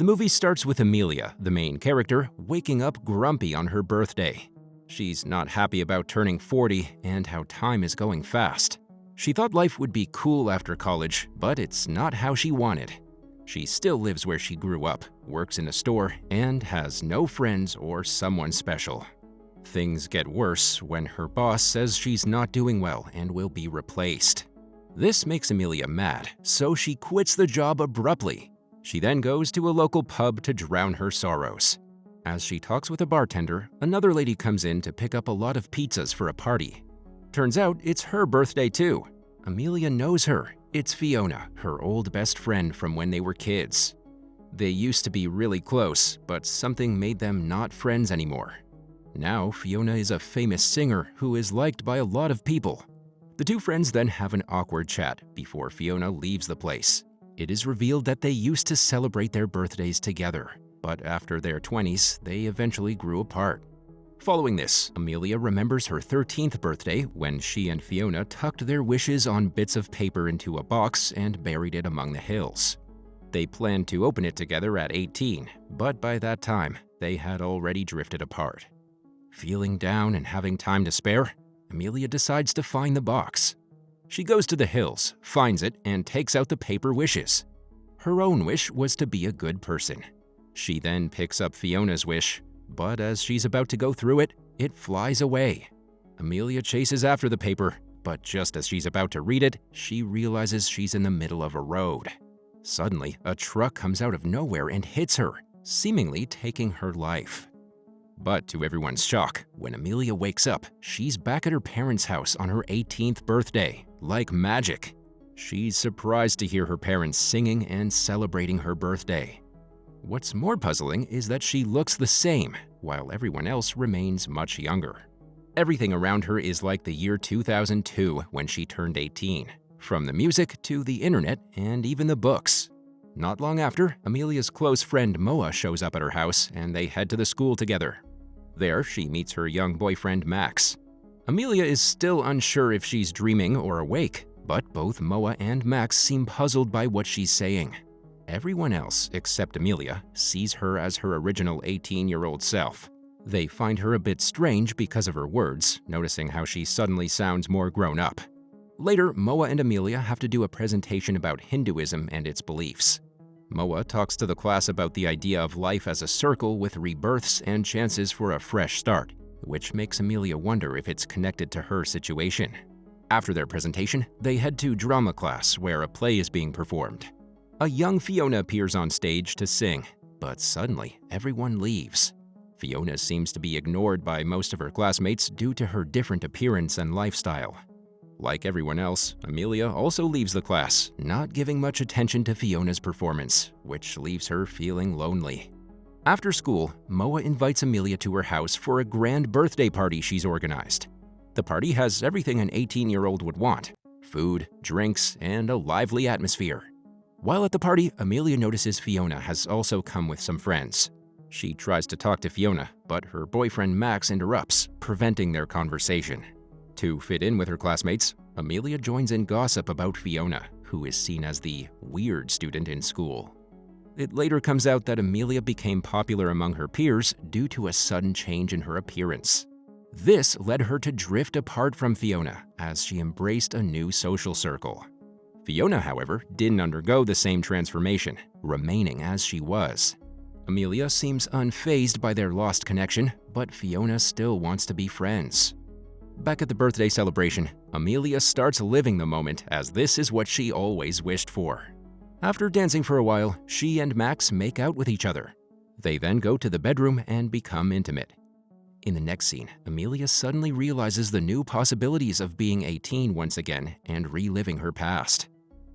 The movie starts with Amelia, the main character, waking up grumpy on her birthday. She's not happy about turning 40 and how time is going fast. She thought life would be cool after college, but it's not how she wanted. She still lives where she grew up, works in a store, and has no friends or someone special. Things get worse when her boss says she's not doing well and will be replaced. This makes Amelia mad, so she quits the job abruptly. She then goes to a local pub to drown her sorrows. As she talks with a bartender, another lady comes in to pick up a lot of pizzas for a party. Turns out it's her birthday too. Amelia knows her. It's Fiona, her old best friend from when they were kids. They used to be really close, but something made them not friends anymore. Now, Fiona is a famous singer who is liked by a lot of people. The two friends then have an awkward chat before Fiona leaves the place. It is revealed that they used to celebrate their birthdays together, but after their 20s, they eventually grew apart. Following this, Amelia remembers her 13th birthday when she and Fiona tucked their wishes on bits of paper into a box and buried it among the hills. They planned to open it together at 18, but by that time, they had already drifted apart. Feeling down and having time to spare, Amelia decides to find the box. She goes to the hills, finds it, and takes out the paper wishes. Her own wish was to be a good person. She then picks up Fiona's wish, but as she's about to go through it, it flies away. Amelia chases after the paper, but just as she's about to read it, she realizes she's in the middle of a road. Suddenly, a truck comes out of nowhere and hits her, seemingly taking her life. But to everyone's shock, when Amelia wakes up, she's back at her parents' house on her 18th birthday, like magic. She's surprised to hear her parents singing and celebrating her birthday. What's more puzzling is that she looks the same, while everyone else remains much younger. Everything around her is like the year 2002 when she turned 18, from the music to the internet and even the books. Not long after, Amelia's close friend Moa shows up at her house and they head to the school together. There, she meets her young boyfriend Max. Amelia is still unsure if she's dreaming or awake, but both Moa and Max seem puzzled by what she's saying. Everyone else, except Amelia, sees her as her original 18-year-old self. They find her a bit strange because of her words, noticing how she suddenly sounds more grown up. Later, Moa and Amelia have to do a presentation about Hinduism and its beliefs. Moa talks to the class about the idea of life as a circle with rebirths and chances for a fresh start, which makes Amelia wonder if it's connected to her situation. After their presentation, they head to drama class where a play is being performed. A young Fiona appears on stage to sing, but suddenly everyone leaves. Fiona seems to be ignored by most of her classmates due to her different appearance and lifestyle. Like everyone else, Amelia also leaves the class, not giving much attention to Fiona's performance, which leaves her feeling lonely. After school, Moa invites Amelia to her house for a grand birthday party she's organized. The party has everything an 18-year-old would want: food, drinks, and a lively atmosphere. While at the party, Amelia notices Fiona has also come with some friends. She tries to talk to Fiona, but her boyfriend Max interrupts, preventing their conversation. To fit in with her classmates, Amelia joins in gossip about Fiona, who is seen as the weird student in school. It later comes out that Amelia became popular among her peers due to a sudden change in her appearance. This led her to drift apart from Fiona as she embraced a new social circle. Fiona, however, didn't undergo the same transformation, remaining as she was. Amelia seems unfazed by their lost connection, but Fiona still wants to be friends. Back at the birthday celebration, Amelia starts living the moment as this is what she always wished for. After dancing for a while, she and Max make out with each other. They then go to the bedroom and become intimate. In the next scene, Amelia suddenly realizes the new possibilities of being 18 once again and reliving her past.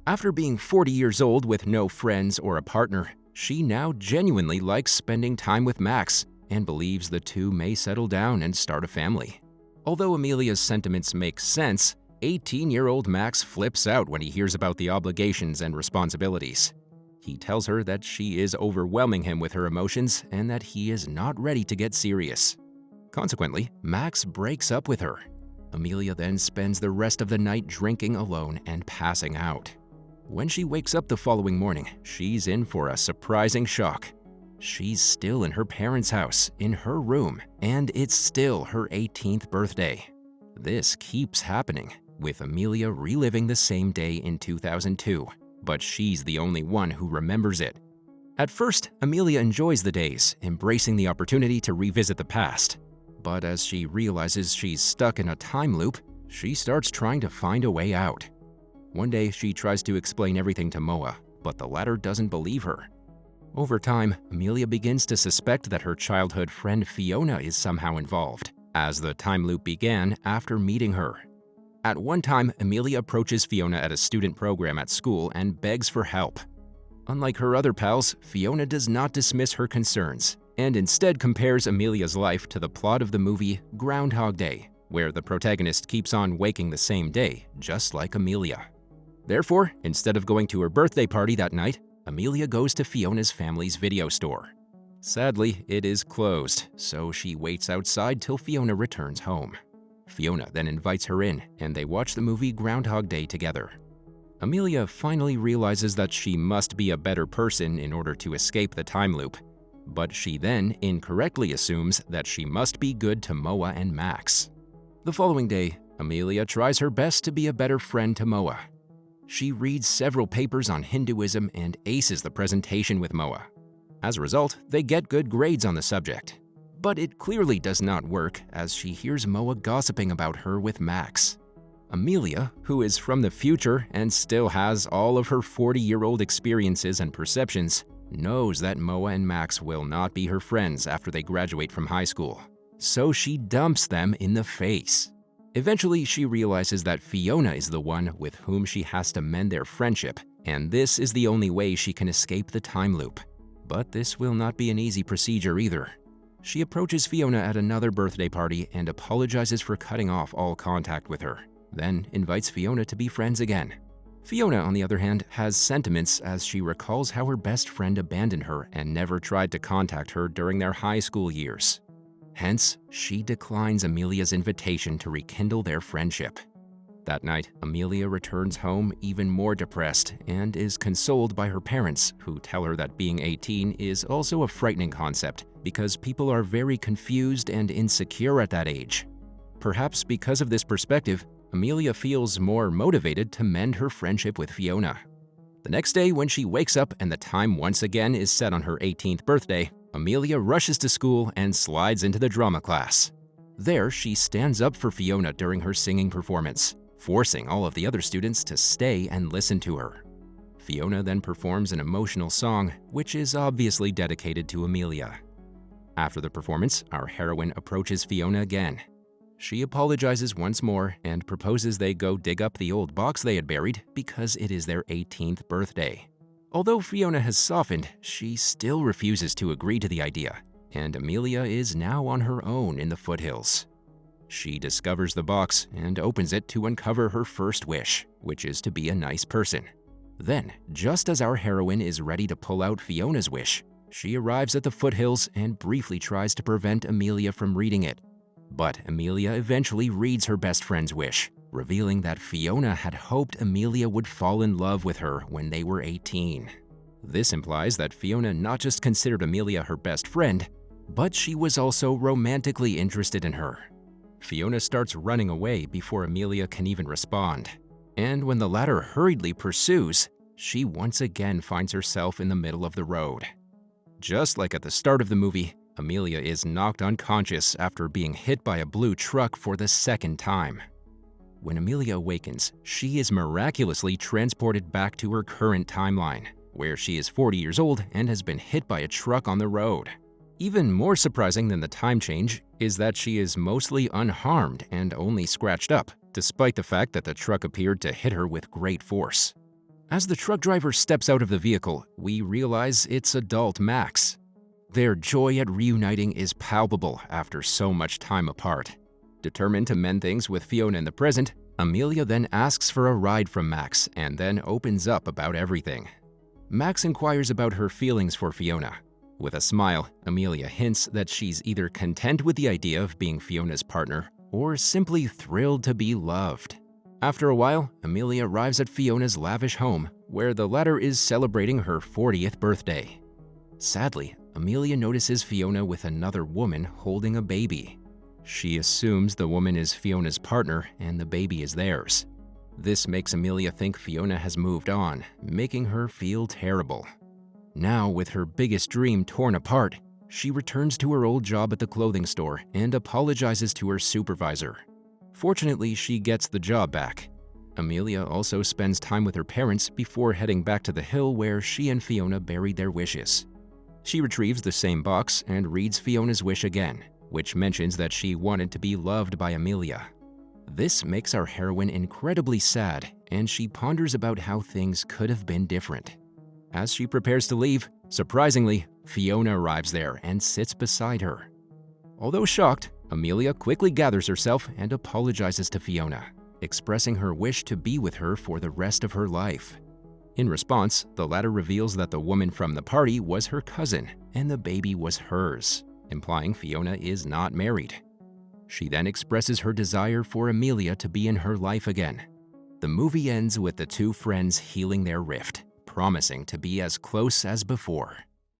After being 40 years old with no friends or a partner, she now genuinely likes spending time with Max and believes the two may settle down and start a family. Although Amelia's sentiments make sense, 18-year-old Max flips out when he hears about the obligations and responsibilities. He tells her that she is overwhelming him with her emotions and that he is not ready to get serious. Consequently, Max breaks up with her. Amelia then spends the rest of the night drinking alone and passing out. When she wakes up the following morning, she's in for a surprising shock. She's still in her parents' house, in her room, and it's still her 18th birthday. This keeps happening, with Amelia reliving the same day in 2002, but she's the only one who remembers it. At first, Amelia enjoys the days, embracing the opportunity to revisit the past. But as she realizes she's stuck in a time loop, she starts trying to find a way out. One day, she tries to explain everything to Moa, but the latter doesn't believe her. Over time, Amelia begins to suspect that her childhood friend Fiona is somehow involved, as the time loop began after meeting her. At one time, Amelia approaches Fiona at a student program at school and begs for help. Unlike her other pals, Fiona does not dismiss her concerns, and instead compares Amelia's life to the plot of the movie Groundhog Day, where the protagonist keeps on waking the same day, just like Amelia. Therefore, instead of going to her birthday party that night, Amelia goes to Fiona's family's video store. Sadly, it is closed, so she waits outside till Fiona returns home. Fiona then invites her in, and they watch the movie Groundhog Day together. Amelia finally realizes that she must be a better person in order to escape the time loop, but she then incorrectly assumes that she must be good to Moa and Max. The following day, Amelia tries her best to be a better friend to Moa. She reads several papers on Hinduism and aces the presentation with Moa. As a result, they get good grades on the subject. But it clearly does not work, as she hears Moa gossiping about her with Max. Amelia, who is from the future and still has all of her 40-year-old experiences and perceptions, knows that Moa and Max will not be her friends after they graduate from high school. So she dumps them in the face. Eventually, she realizes that Fiona is the one with whom she has to mend their friendship, and this is the only way she can escape the time loop. But this will not be an easy procedure either. She approaches Fiona at another birthday party and apologizes for cutting off all contact with her, then invites Fiona to be friends again. Fiona, on the other hand, has sentiments as she recalls how her best friend abandoned her and never tried to contact her during their high school years. Hence, she declines Amelia's invitation to rekindle their friendship. That night, Amelia returns home even more depressed and is consoled by her parents, who tell her that being 18 is also a frightening concept because people are very confused and insecure at that age. Perhaps because of this perspective, Amelia feels more motivated to mend her friendship with Fiona. The next day, when she wakes up and the time once again is set on her 18th birthday, Amelia rushes to school and slides into the drama class. There, she stands up for Fiona during her singing performance, forcing all of the other students to stay and listen to her. Fiona then performs an emotional song, which is obviously dedicated to Amelia. After the performance, our heroine approaches Fiona again. She apologizes once more and proposes they go dig up the old box they had buried because it is their 18th birthday. Although Fiona has softened, she still refuses to agree to the idea, and Amelia is now on her own in the foothills. She discovers the box and opens it to uncover her first wish, which is to be a nice person. Then, just as our heroine is ready to pull out Fiona's wish, she arrives at the foothills and briefly tries to prevent Amelia from reading it. But Amelia eventually reads her best friend's wish, revealing that Fiona had hoped Amelia would fall in love with her when they were 18. This implies that Fiona not just considered Amelia her best friend, but she was also romantically interested in her. Fiona starts running away before Amelia can even respond, and when the latter hurriedly pursues, she once again finds herself in the middle of the road. Just like at the start of the movie, Amelia is knocked unconscious after being hit by a blue truck for the second time. When Amelia awakens, she is miraculously transported back to her current timeline, where she is 40 years old and has been hit by a truck on the road. Even more surprising than the time change is that she is mostly unharmed and only scratched up, despite the fact that the truck appeared to hit her with great force. As the truck driver steps out of the vehicle, we realize it's adult Max. Their joy at reuniting is palpable after so much time apart. Determined to mend things with Fiona in the present, Amelia then asks for a ride from Max and then opens up about everything. Max inquires about her feelings for Fiona. With a smile, Amelia hints that she's either content with the idea of being Fiona's partner or simply thrilled to be loved. After a while, Amelia arrives at Fiona's lavish home, where the latter is celebrating her 40th birthday. Sadly, Amelia notices Fiona with another woman holding a baby. She assumes the woman is Fiona's partner and the baby is theirs. This makes Amelia think Fiona has moved on, making her feel terrible. Now, with her biggest dream torn apart, she returns to her old job at the clothing store and apologizes to her supervisor. Fortunately, she gets the job back. Amelia also spends time with her parents before heading back to the hill where she and Fiona buried their wishes. She retrieves the same box and reads Fiona's wish again, which mentions that she wanted to be loved by Amelia. This makes our heroine incredibly sad, and she ponders about how things could have been different. As she prepares to leave, surprisingly, Fiona arrives there and sits beside her. Although shocked, Amelia quickly gathers herself and apologizes to Fiona, expressing her wish to be with her for the rest of her life. In response, the latter reveals that the woman from the party was her cousin and the baby was hers, implying Fiona is not married. She then expresses her desire for Amelia to be in her life again. The movie ends with the two friends healing their rift, promising to be as close as before.